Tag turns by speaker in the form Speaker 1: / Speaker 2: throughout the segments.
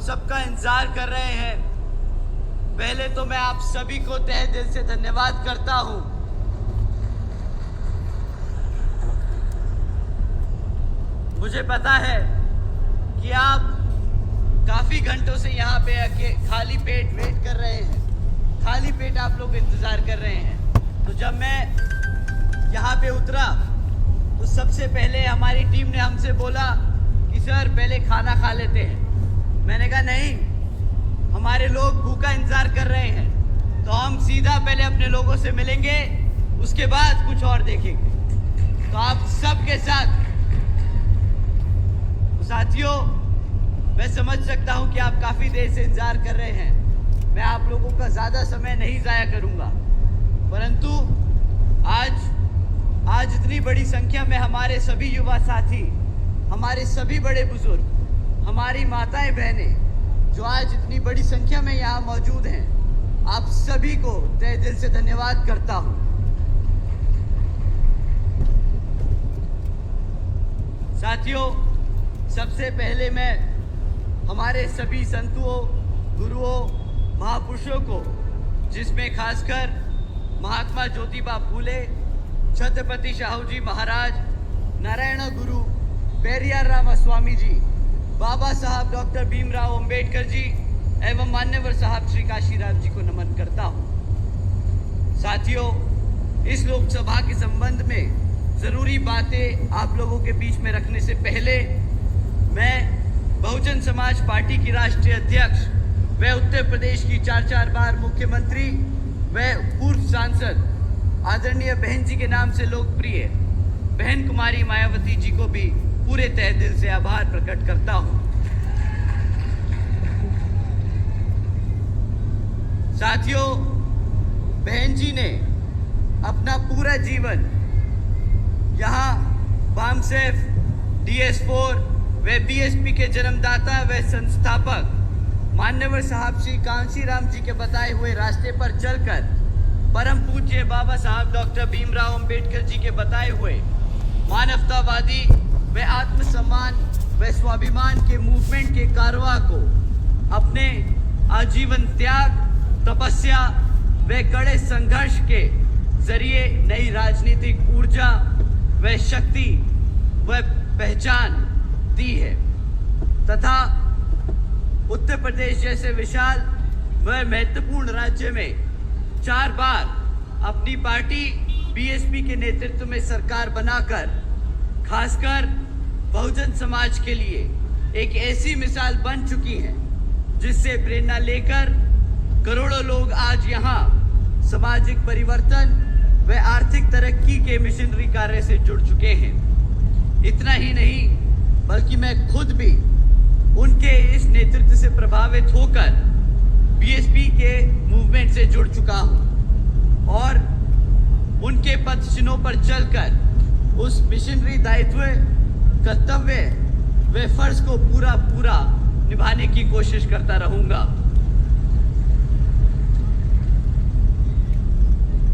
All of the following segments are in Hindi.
Speaker 1: सबका इंतजार कर रहे हैं। पहले तो मैं आप सभी को तहे दिल से धन्यवाद करता हूं। मुझे पता है कि आप काफी घंटों से यहाँ पे आके खाली पेट वेट कर रहे हैं, खाली पेट आप लोग इंतजार कर रहे हैं। तो जब मैं यहाँ पे उतरा तो सबसे पहले हमारी टीम ने हमसे बोला कि सर पहले खाना खा लेते हैं। मैंने कहा नहीं, हमारे लोग भूखा इंतजार कर रहे हैं, तो हम सीधा पहले अपने लोगों से मिलेंगे, उसके बाद कुछ और देखेंगे। तो आप सबके साथ साथियों, मैं समझ सकता हूं कि आप काफी देर से इंतजार कर रहे हैं। मैं आप लोगों का ज्यादा समय नहीं जाया करूंगा, परंतु आज इतनी बड़ी संख्या में हमारे सभी युवा साथी, हमारे सभी बड़े बुजुर्ग, हमारी माताएं बहनें जो आज इतनी बड़ी संख्या में यहाँ मौजूद हैं, आप सभी को तहे दिल से धन्यवाद करता हूं। साथियों, सबसे पहले मैं हमारे सभी संतों, गुरुओं, महापुरुषों को, जिसमें खासकर महात्मा ज्योतिबा फूले, छत्रपति शाहू जी महाराज, नारायण गुरु पेरियार रामास्वामी जी, बाबा साहब डॉक्टर भीमराव अंबेडकर जी एवं मान्यवर साहब श्री काशीराम जी को नमन करता हूँ। साथियों, इस लोकसभा के संबंध में जरूरी बातें आप लोगों के बीच में रखने से पहले मैं बहुजन समाज पार्टी की राष्ट्रीय अध्यक्ष व उत्तर प्रदेश की 4 बार मुख्यमंत्री व पूर्व सांसद आदरणीय बहन जी के नाम से लोकप्रिय बहन कुमारी मायावती जी को भी पूरे तहे दिल से आभार प्रकट करता हूं। साथियों, बहन जी ने अपना पूरा जीवन यहाँ बामसेफ, DS4 व BSP के जन्मदाता व संस्थापक मान्यवर साहब श्री कांशीराम जी के बताए हुए रास्ते पर चलकर परम पूज्य बाबा साहब डॉक्टर भीमराव अंबेडकर जी के बताए हुए मानवतावादी व आत्मसम्मान व स्वाभिमान के मूवमेंट के कारवां को अपने आजीवन त्याग, तपस्या व कड़े संघर्ष के जरिए नई राजनीतिक ऊर्जा व शक्ति व पहचान दी है तथा उत्तर प्रदेश जैसे विशाल व महत्वपूर्ण राज्य में 4 बार अपनी पार्टी BSP के नेतृत्व में सरकार बनाकर खासकर बहुजन समाज के लिए एक ऐसी मिसाल बन चुकी है जिससे प्रेरणा लेकर करोड़ों लोग आज यहाँ सामाजिक परिवर्तन व आर्थिक तरक्की के मिशनरी कार्य से जुड़ चुके हैं। इतना ही नहीं, बल्कि मैं खुद भी उनके इस नेतृत्व से प्रभावित होकर BSP के मूवमेंट से जुड़ चुका हूं और उनके पथ चिन्हों पर चलकर उस मिशनरी दायित्व, कर्तव्य व फर्ज को पूरा निभाने की कोशिश करता रहूंगा।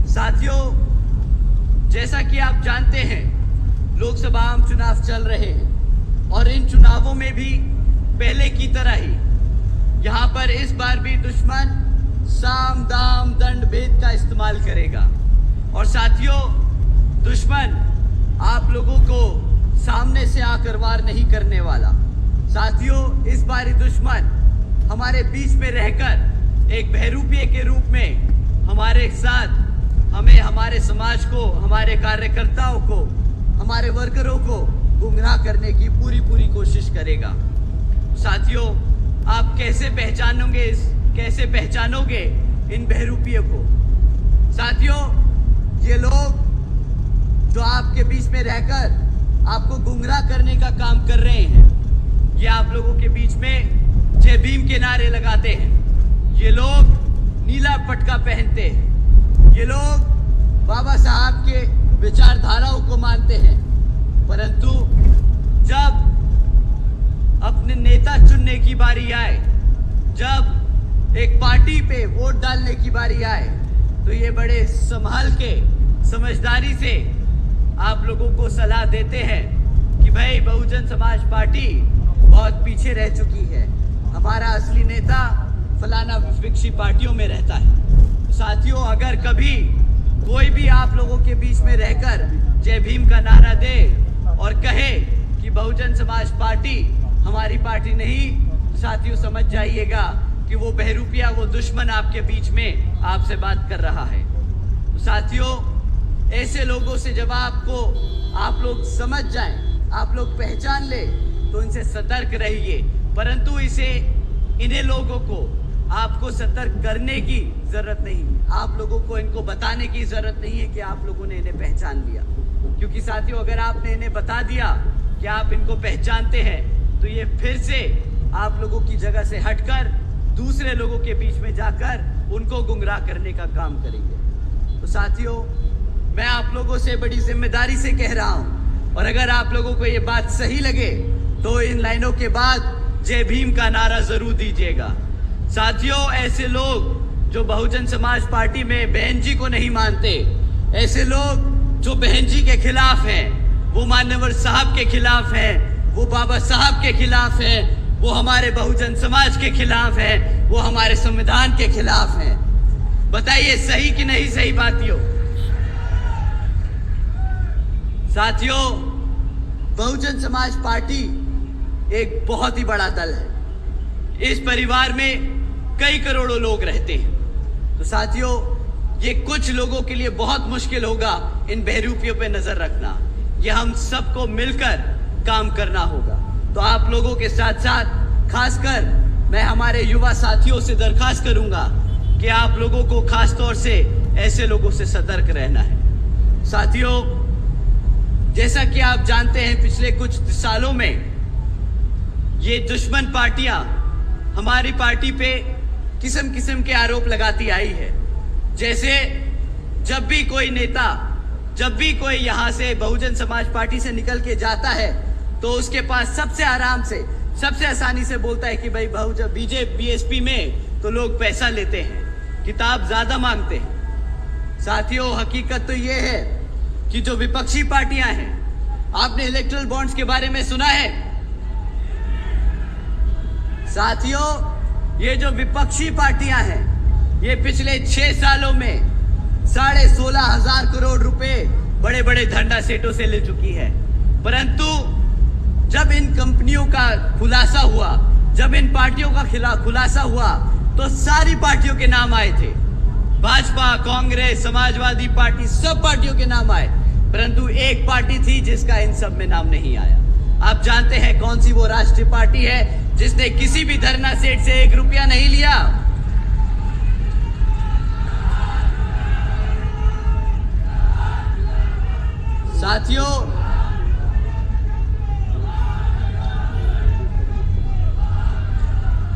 Speaker 1: साथियों, जैसा कि आप जानते हैं, लोकसभा आम चुनाव चल रहे हैं और इन चुनावों में भी पहले की तरह ही यहाँ पर इस बार भी दुश्मन साम दाम दंड भेद का इस्तेमाल करेगा। और साथियों, दुश्मन आप लोगों को सामने से आकर वार नहीं करने वाला। साथियों, इस बार दुश्मन हमारे बीच में रहकर एक बहरूपिये के रूप में हमारे साथ हमें, हमारे समाज को, हमारे कार्यकर्ताओं को, हमारे वर्करों को गुमराह करने की पूरी कोशिश करेगा। साथियों, आप कैसे पहचानोगे इन बहरूपियों को? साथियों, ये लोग जो आपके बीच में रहकर आपको गुमराह करने का काम कर रहे हैं, ये आप लोगों के बीच में जय भीम के नारे लगाते हैं, ये लोग नीला पटका पहनते हैं, ये लोग बाबा साहब के विचारधाराओं को मानते हैं, परंतु जब अपने नेता चुनने की बारी आए, जब एक पार्टी पे वोट डालने की बारी आए, तो ये बड़े संभाल के, समझदारी से आप लोगों को सलाह देते हैं कि भाई बहुजन समाज पार्टी बहुत पीछे रह चुकी है, हमारा असली नेता फलाना विपक्षी पार्टियों में रहता है। साथियों, अगर कभी कोई भी आप लोगों के बीच में रहकर जय भीम का नारा दे और कहे कि बहुजन समाज पार्टी हमारी पार्टी नहीं, तो साथियों समझ जाइएगा कि वो बहरूपिया, वो दुश्मन आपके बीच में आपसे बात कर रहा है। तो साथियों, ऐसे लोगों से जब आप लोग समझ जाएं, आप लोग पहचान ले, तो इनसे सतर्क रहिए। परंतु इन्हें लोगों को आपको सतर्क करने की जरूरत नहीं, आप लोगों को इनको बताने की जरूरत नहीं है कि आप लोगों ने इन्हें पहचान लिया। क्योंकि साथियों, अगर आपने इन्हें बता दिया कि आप इनको पहचानते हैं, तो ये फिर से आप लोगों की जगह से हटकर दूसरे लोगों के बीच में जाकर उनको गुमराह करने का काम करेंगे। तो साथियों, मैं आप लोगों से बड़ी जिम्मेदारी से कह रहा हूं, और अगर आप लोगों को ये बात सही लगे तो इन लाइनों के बाद जय भीम का नारा जरूर दीजिएगा। साथियों, ऐसे लोग जो बहुजन समाज पार्टी में बहन जी को नहीं मानते, ऐसे लोग जो बहन जी के खिलाफ हैं, वो मान्यवर साहब के खिलाफ हैं, वो बाबा साहब के खिलाफ हैं, वो हमारे बहुजन समाज के खिलाफ हैं, वो हमारे संविधान के खिलाफ हैं। बताइए सही कि नहीं सही बातियों? साथियों, बहुजन समाज पार्टी एक बहुत ही बड़ा दल है। इस परिवार में कई करोड़ों लोग रहते हैं। तो साथियों, ये कुछ लोगों के लिए बहुत मुश्किल होगा इन बहरूपियों पे नजर रखना। ये हम सबको मिलकर काम करना होगा। तो आप लोगों के साथ साथ खासकर मैं हमारे युवा साथियों से दरखास्त करूंगा कि आप लोगों को खास तौर से ऐसे लोगों से सतर्क रहना है। साथियों, जैसा कि आप जानते हैं, पिछले कुछ सालों में ये दुश्मन पार्टियां हमारी पार्टी पे किस्म किस्म के आरोप लगाती आई है। जैसे जब भी कोई नेता, जब भी कोई यहां से बहुजन समाज पार्टी से निकल के जाता है, तो उसके पास सबसे आराम से, सबसे आसानी से बोलता है कि भाई बहुजन बीएसपी में तो लोग पैसा लेते हैं, किताब ज्यादा मांगते हैं। साथियों, हकीकत तो ये है कि जो विपक्षी पार्टियां हैं, आपने इलेक्टोरल बॉन्ड्स के बारे में सुना है? साथियों, ये जो विपक्षी पार्टियां हैं, ये पिछले 6 सालों में 16,500 करोड़ रुपए बड़े बड़े धंधा सेठों से ले चुकी है। परंतु जब इन कंपनियों का खुलासा हुआ, जब इन पार्टियों का खुलासा हुआ, तो सारी पार्टियों के नाम आए थे। भाजपा, कांग्रेस, समाजवादी पार्टी, सब पार्टियों के नाम आए। परंतु एक पार्टी थी जिसका इन सब में नाम नहीं आया। आप जानते हैं कौन सी वो राष्ट्रीय पार्टी है जिसने किसी भी धरना सेठ से 1 रुपया नहीं लिया?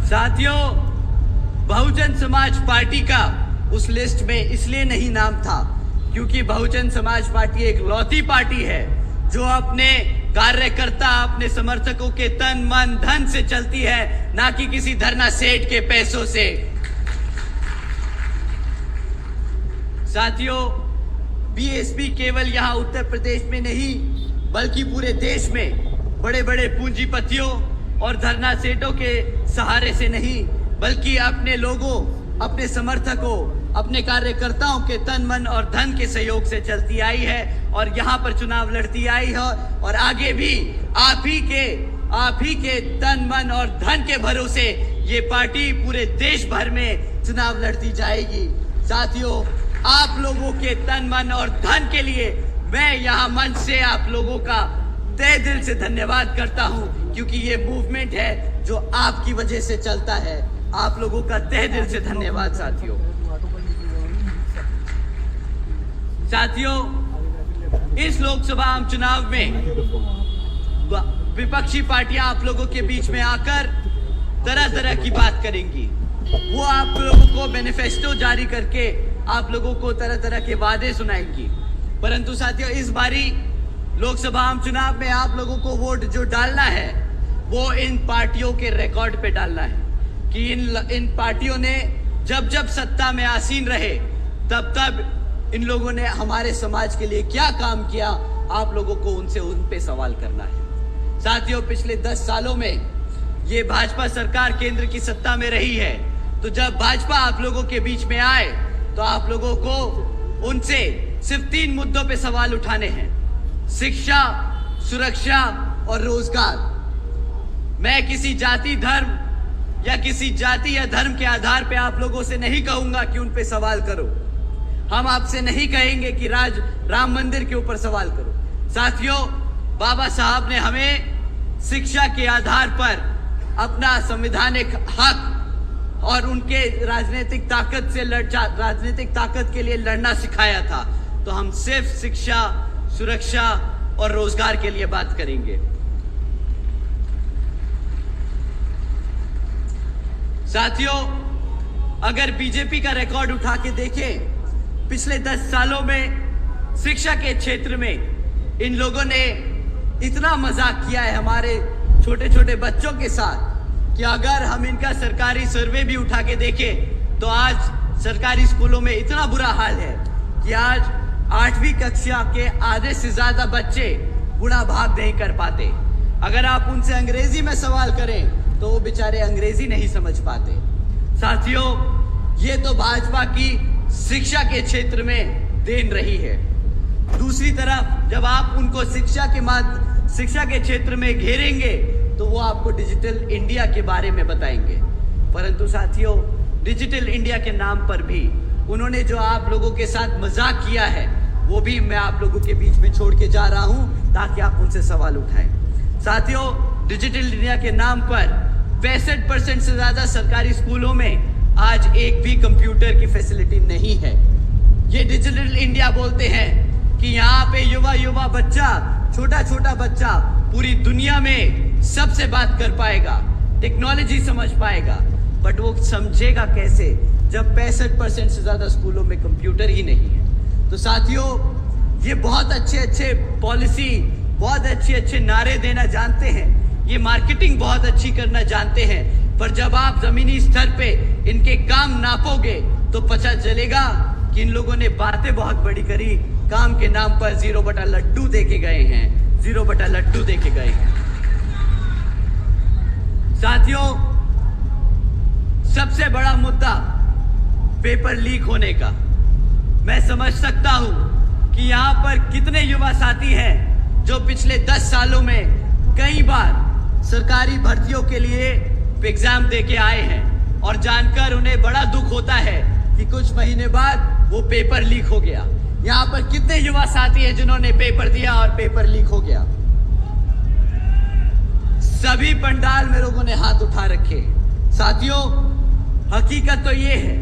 Speaker 1: साथियों, बहुजन समाज पार्टी का उस लिस्ट में इसलिए नहीं नाम था क्योंकि बहुजन समाज पार्टी एक लौती पार्टी है जो अपने कार्यकर्ता, अपने समर्थकों के तन मन धन से चलती है, ना कि किसी धरना सेठ के पैसों से। साथियों, बीएसपी केवल यहाँ उत्तर प्रदेश में नहीं बल्कि पूरे देश में बड़े बड़े पूंजीपतियों और धरना सेठों के सहारे से नहीं बल्कि अपने लोगों, अपने समर्थकों, अपने कार्यकर्ताओं के तन मन और धन के सहयोग से चलती आई है और यहाँ पर चुनाव लड़ती आई है और आगे भी आप ही के तन मन और धन के भरोसे ये पार्टी पूरे देश भर में चुनाव लड़ती जाएगी। साथियों, आप लोगों के तन मन और धन के लिए मैं यहाँ मंच से आप लोगों का तहे दिल से धन्यवाद करता हूँ क्योंकि ये मूवमेंट है जो आपकी वजह से चलता है। आप लोगों का तहे दिल से धन्यवाद साथियों। इस लोकसभा आम चुनाव में विपक्षी पार्टियां आप लोगों के बीच में आकर तरह तरह की बात करेंगी। वो आप लोगों को मैनिफेस्टो जारी करके आप लोगों को तरह तरह के वादे सुनाएंगी। परंतु साथियों, इस बारी लोकसभा आम चुनाव में आप लोगों को वोट जो डालना है वो इन पार्टियों के रिकॉर्ड पे डालना है कि इन पार्टियों ने जब जब सत्ता में आसीन रहे तब तब इन लोगों ने हमारे समाज के लिए क्या काम किया, आप लोगों को उन पे सवाल करना है। साथियों, पिछले 10 सालों में ये भाजपा सरकार केंद्र की सत्ता में रही है, तो जब भाजपा आप लोगों के बीच में आए तो आप लोगों को उनसे सिर्फ 3 मुद्दों पे सवाल उठाने हैं: शिक्षा, सुरक्षा और रोजगार। मैं किसी जाति, धर्म या धर्म के आधार पे आप लोगों से नहीं कहूंगा कि उन पे सवाल करो। हम आपसे नहीं कहेंगे कि राम मंदिर के ऊपर सवाल करो। साथियों, बाबा साहब ने हमें शिक्षा के आधार पर अपना संवैधानिक हक और उनके राजनीतिक ताकत के लिए लड़ना सिखाया था। तो हम सिर्फ शिक्षा, सुरक्षा और रोजगार के लिए बात करेंगे। साथियों, अगर बीजेपी का रिकॉर्ड उठा के देखें, पिछले 10 सालों में शिक्षा के क्षेत्र में इन लोगों ने इतना मजाक किया है हमारे छोटे छोटे बच्चों के साथ कि अगर हम इनका सरकारी सर्वे भी उठा के देखें तो आज सरकारी स्कूलों में इतना बुरा हाल है कि आज 8वीं कक्षा के आधे से ज्यादा बच्चे बुढ़ा भाग नहीं कर पाते। अगर आप उनसे अंग्रेजी में सवाल करें तो वो बेचारे अंग्रेजी नहीं समझ पाते। साथियों, ये तो भाजपा की शिक्षा के क्षेत्र में देन रही है। दूसरी तरफ जब आप उनको शिक्षा के क्षेत्र में घेरेंगे तो वो आपको डिजिटल इंडिया के बारे में बताएंगे। परंतु साथियों, डिजिटल इंडिया के नाम पर भी उन्होंने जो आप लोगों के साथ मजाक किया है वो भी मैं आप लोगों के बीच में छोड़ के जा रहा हूं ताकि आप उनसे सवाल उठाएं। साथियों, डिजिटल इंडिया के नाम पर 65% से ज्यादा सरकारी स्कूलों में आज एक भी कंप्यूटर की फैसिलिटी नहीं है। ये डिजिटल इंडिया बोलते हैं कि यहाँ पे युवा बच्चा, छोटा बच्चा पूरी दुनिया में सबसे बात कर पाएगा, टेक्नोलॉजी समझ पाएगा। बट वो समझेगा कैसे जब 65% से ज्यादा स्कूलों में कंप्यूटर ही नहीं है। तो साथियों, ये बहुत अच्छे पॉलिसी, बहुत अच्छे नारे देना जानते हैं, ये मार्केटिंग बहुत अच्छी करना जानते हैं, पर जब आप जमीनी स्तर पे इनके काम नापोगे तो पता चलेगा कि इन लोगों ने बातें बहुत बड़ी करी, काम के नाम पर 0 बटा लड्डू देके गए हैं, 0 बटा लड्डू देके गए हैं। साथियों, सबसे बड़ा मुद्दा पेपर लीक होने का। मैं समझ सकता हूं कि यहां पर कितने युवा साथी हैं जो पिछले 10 सालों में कई बार सरकारी भर्तियों के लिए एग्जाम देके आए हैं और जानकर उन्हें बड़ा दुख होता है कि कुछ महीने बाद वो पेपर लीक हो गया। यहाँ पर कितने युवा साथी हैं जिन्होंने पेपर दिया और पेपर लीक हो गया? सभी पंडाल में लोगों ने हाथ उठा रखे। साथियों, हकीकत तो ये है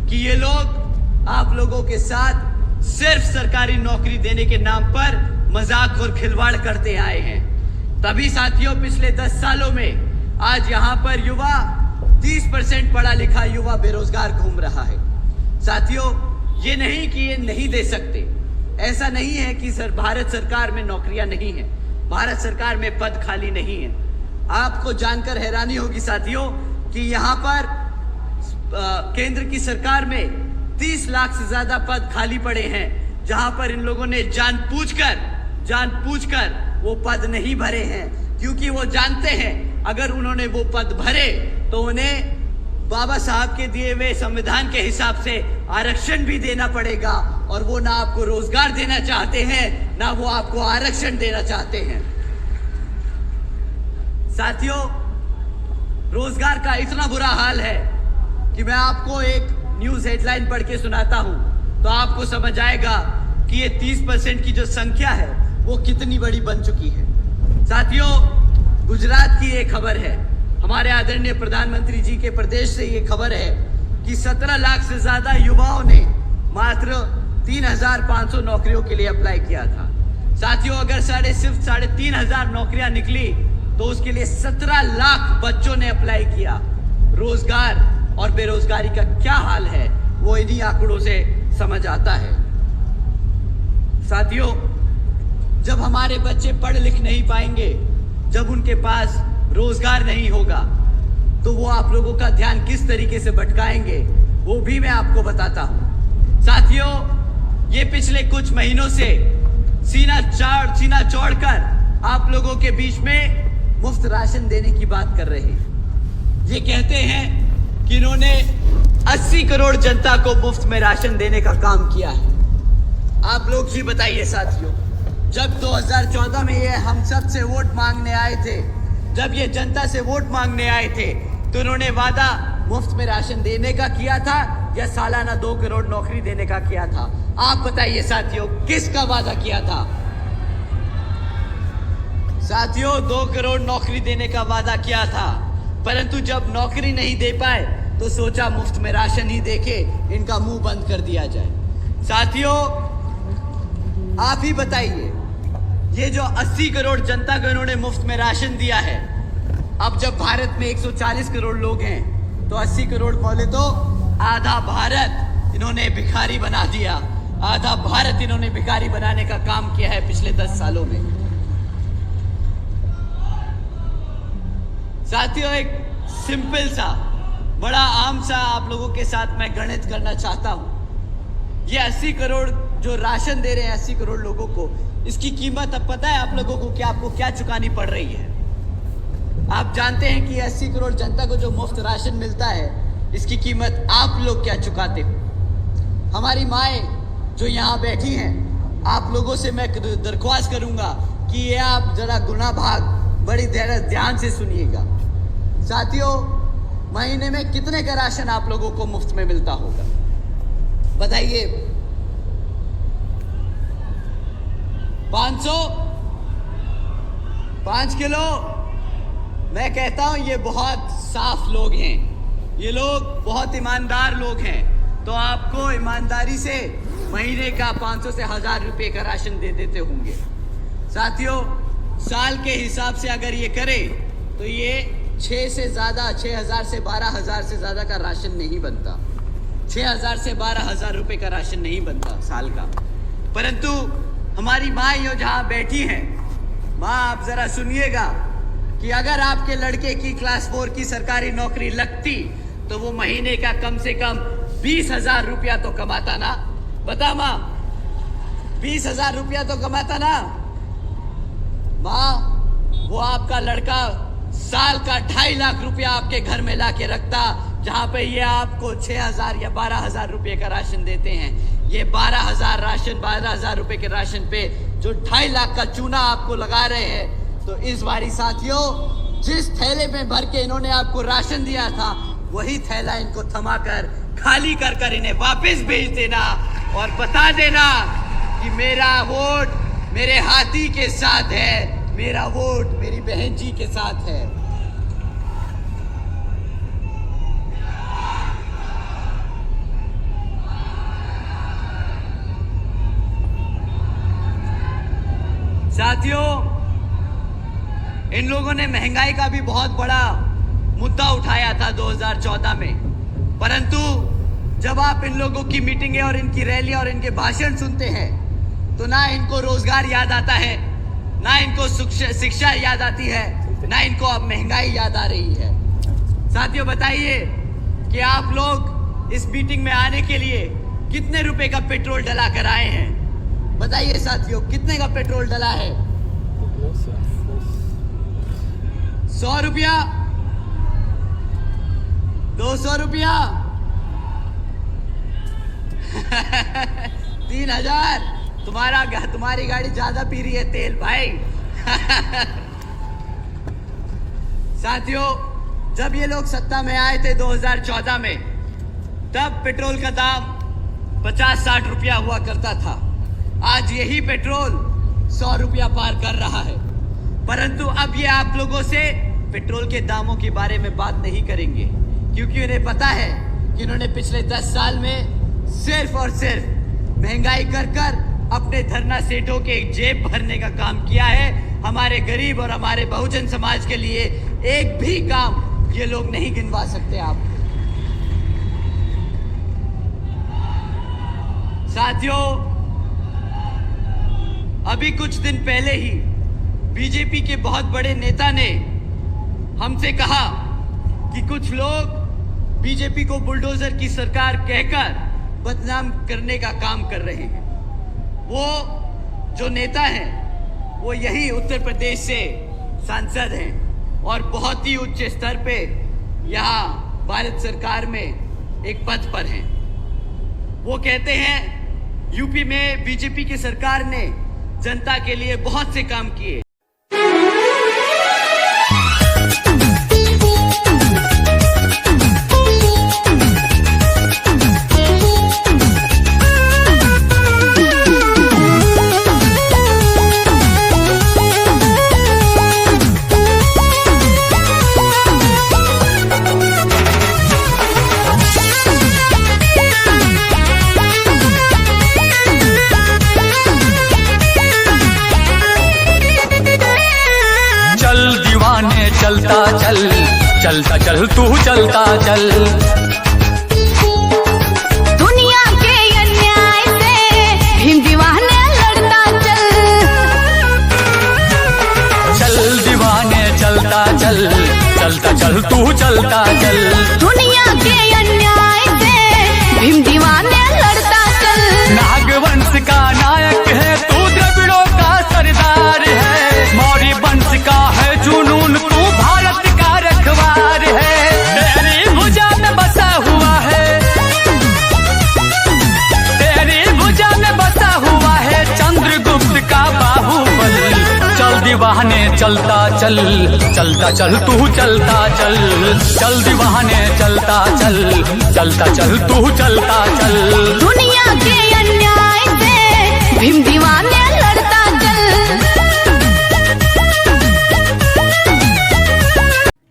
Speaker 1: कि ये लोग आप लोगों के साथ सिर्फ सरकारी नौकरी देने के नाम पर मजाक और खिलवाड़ करते आए हैं। तभी साथियों, पिछले 10 सालों में आज यहाँ पर युवा 30% पढ़ा लिखा युवा बेरोजगार घूम रहा है। साथियों, ये नहीं कि ये नहीं दे सकते, ऐसा नहीं है कि भारत सरकार में नौकरियां नहीं है, भारत सरकार में पद खाली नहीं है। आपको जानकर हैरानी होगी साथियों कि यहाँ पर केंद्र की सरकार में 30 लाख से ज्यादा पद खाली पड़े हैं, जहां पर इन लोगों ने जानबूझकर वो पद नहीं भरे हैं, क्योंकि वो जानते हैं अगर उन्होंने वो पद भरे तो उन्हें बाबा साहब के दिए हुए संविधान के हिसाब से आरक्षण भी देना पड़ेगा, और वो ना आपको रोजगार देना चाहते हैं ना वो आपको आरक्षण देना चाहते हैं। साथियों, रोजगार का इतना बुरा हाल है कि मैं आपको एक न्यूज हेडलाइन पढ़ के सुनाता हूं तो आपको समझ आएगा कि ये 30% की जो संख्या है वो कितनी बड़ी बन चुकी है। साथियों, गुजरात की एक खबर है, हमारे आदरणीय प्रधानमंत्री जी के प्रदेश से ये खबर है कि 17 लाख से ज्यादा युवाओं ने मात्र 3,500 नौकरियों के लिए अप्लाई किया था। साथियों, अगर सिर्फ 3,500 नौकरियां निकली तो उसके लिए 17 लाख बच्चों ने अप्लाई किया। रोजगार और बेरोजगारी का क्या हाल है वो इन्हीं आंकड़ों से समझ आता है। साथियों, जब हमारे बच्चे पढ़ लिख नहीं पाएंगे, जब उनके पास रोजगार नहीं होगा, तो वो आप लोगों का ध्यान किस तरीके से भटकाएंगे वो भी मैं आपको बताता हूं। साथियों, ये पिछले कुछ महीनों से सीना चौड़कर आप लोगों के बीच में मुफ्त राशन देने की बात कर रहे हैं। ये कहते हैं कि इन्होंने 80 करोड़ जनता को मुफ्त में राशन देने का काम किया है। आप लोग ही बताइए साथियों, जब 2014 में ये हम सब से वोट मांगने आए थे, जब ये जनता से वोट मांगने आए थे, तो उन्होंने वादा मुफ्त में राशन देने का किया था या सालाना 2 करोड़ नौकरी देने का किया था? आप बताइए साथियों, किसका वादा किया था? साथियों, 2 करोड़ नौकरी देने का वादा किया था, परंतु जब नौकरी नहीं दे पाए तो सोचा मुफ्त में राशन ही देके इनका मुंह बंद कर दिया जाए। साथियों, आप ही बताइए, ये जो 80 करोड़ जनता को इन्होंने मुफ्त में राशन दिया है, अब जब भारत में 140 करोड़ लोग हैं तो 80 करोड़ बोले तो आधा भारत इन्होंने भिखारी बना दिया। आधा भारत इन्होंने भिखारी बनाने का काम किया है पिछले 10 सालों में। साथियों, एक सिंपल सा, बड़ा आम सा आप लोगों के साथ मैं गणित करना चाहता हूं। ये 80 करोड़ जो राशन दे रहे हैं 80 करोड़ लोगों को, इसकी कीमत अब पता है आप लोगों को कि आपको क्या चुकानी पड़ रही है? आप जानते हैं कि 80 करोड़ जनता को जो मुफ्त राशन मिलता है, इसकी कीमत आप लोग क्या चुकाते हो? हमारी माएँ जो यहाँ बैठी हैं, आप लोगों से मैं दरख्वास्त करूंगा कि ये आप जरा गुना भाग बड़ी ध्यान से सुनिएगा। साथियों, महीने में कितने का राशन आप लोगों को मुफ्त में मिलता होगा? बताइए। 500? 5 किलो? मैं कहता हूं ये बहुत साफ लोग हैं, ये लोग बहुत ईमानदार लोग हैं, तो आपको ईमानदारी से महीने का 500 से 1000 रुपए का राशन दे देते होंगे। साथियों, साल के हिसाब से अगर ये करें तो ये 6 से ज़्यादा, 6000 से 12000 से ज़्यादा का राशन नहीं बनता। 6000 से 12000 रुपए का राशन नहीं बनता साल का। परंतु हमारी माँ यो जहाँ बैठी हैं, माँ आप ज़रा सुनिएगा कि अगर आपके लड़के की क्लास 4 की सरकारी नौकरी लगती तो वो महीने का कम से कम 20,000 रुपया तो कमाता ना? बता माँ, 20,000 रुपया तो कमाता ना? माँ, वो आपका लड़का साल का 2.5 लाख रुपया आपके घर में ला के रखता, जहाँ पे ये आपको 6,000 या 12,000 रुपये का राशन देते हैं। ये 12,000 रुपये के राशन पे जो 2.5 लाख का चूना आपको लगा रहे हैं, तो इस बारी साथियों, जिस थैले में भर के इन्होंने आपको राशन दिया था, वही थैला इनको थमाकर खाली कर कर इन्हें वापस भेज देना और बता देना कि मेरा वोट मेरे हाथी के साथ है, मेरा वोट मेरी बहन जी के साथ है। साथियों, इन लोगों ने महंगाई का भी बहुत बड़ा मुद्दा उठाया था 2014 में, परंतु जब आप इन लोगों की मीटिंगें और इनकी रैलियां और इनके भाषण सुनते हैं, तो ना इनको रोजगार याद आता है, ना इनको शिक्षा याद आती है, ना इनको अब महंगाई याद आ रही है। साथियों, बताइए कि आप लोग इस मीटिंग में आने के लिए कितने रुपए का पेट्रोल डला कर आए हैं? बताइए साथियों, कितने का पेट्रोल डला है? 100 रुपया? 200 रुपया? 3000? तुम्हारी गाड़ी ज्यादा पी रही है तेल भाई। साथियों, जब ये लोग सत्ता में आए थे 2014 में, तब पेट्रोल का दाम 50-60 रुपया हुआ करता था। आज यही पेट्रोल 100 रुपया पार कर रहा है। परंतु अब ये आप लोगों से पेट्रोल के दामों के बारे में बात नहीं करेंगे, क्योंकि उन्हें पता है कि उन्होंने पिछले 10 साल में सिर्फ और सिर्फ महंगाई कर कर अपने धरना सेठों के जेब भरने का काम किया है। हमारे गरीब और हमारे बहुजन समाज के लिए एक भी काम ये लोग नहीं गिनवा सकते आप। साथियों, अभी कुछ दिन पहले ही बीजेपी के बहुत बड़े नेता ने हमसे कहा कि कुछ लोग बीजेपी को बुलडोजर की सरकार कहकर बदनाम करने का काम कर रहे हैं। वो जो नेता हैं वो यही उत्तर प्रदेश से सांसद हैं। और बहुत ही उच्च स्तर पे यहाँ भारत सरकार में एक पद पर हैं। वो कहते हैं यूपी में बीजेपी की सरकार ने जनता के लिए बहुत से काम किए।
Speaker 2: चलता चल चलता चल तू चलता चल,
Speaker 3: दुनिया के अन्याय से भीम दीवाने लड़ता चल।
Speaker 2: चल दीवाने चलता चल चलता चल तू चलता चल,
Speaker 3: दुनिया के अन्याय से भीम दीवाने लड़ता चल।
Speaker 2: नागवंश का नायक है तू, द्रविड़ों का सरदार है, मौर्य वंश का है जुनून तू, भारत का रखवार है। तेरी भुजा में बसा हुआ है, तेरी भुजा में बसा हुआ है चंद्रगुप्त का बाहुबल। चल दीवाने चलता चल चलता चल तू चलता चल, चल दीवाने चलता चल चलता चल तू चलता चल,
Speaker 3: दुनिया के अन्याय से भीम दीवाने लड़ता चल।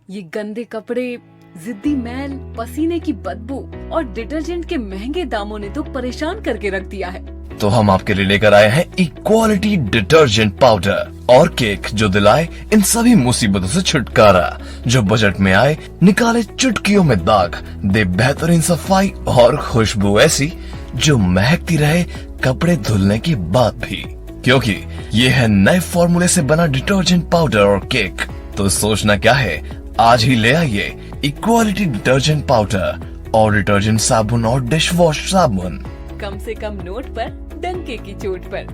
Speaker 4: ये गंदे कपड़े, जिद्दी मैल, पसीने की बदबू और डिटर्जेंट के महंगे दामों ने तो परेशान करके रख दिया है।
Speaker 5: तो हम आपके लिए लेकर आए हैं इक्वालिटी डिटर्जेंट पाउडर और केक, जो दिलाए इन सभी मुसीबतों से छुटकारा, जो बजट में आए, निकाले चुटकियों में दाग, दे बेहतरीन सफाई और खुशबू ऐसी जो महकती रहे कपड़े धुलने के बाद भी, क्योंकि ये है नए फॉर्मूले से बना डिटर्जेंट पाउडर और केक। तो सोचना क्या है, आज ही ले आइए इक्वालिटी डिटर्जेंट पाउडर और डिटर्जेंट साबुन और डिश वॉश साबुन।
Speaker 4: कम से कम नोट पर, डंके की चोट पर।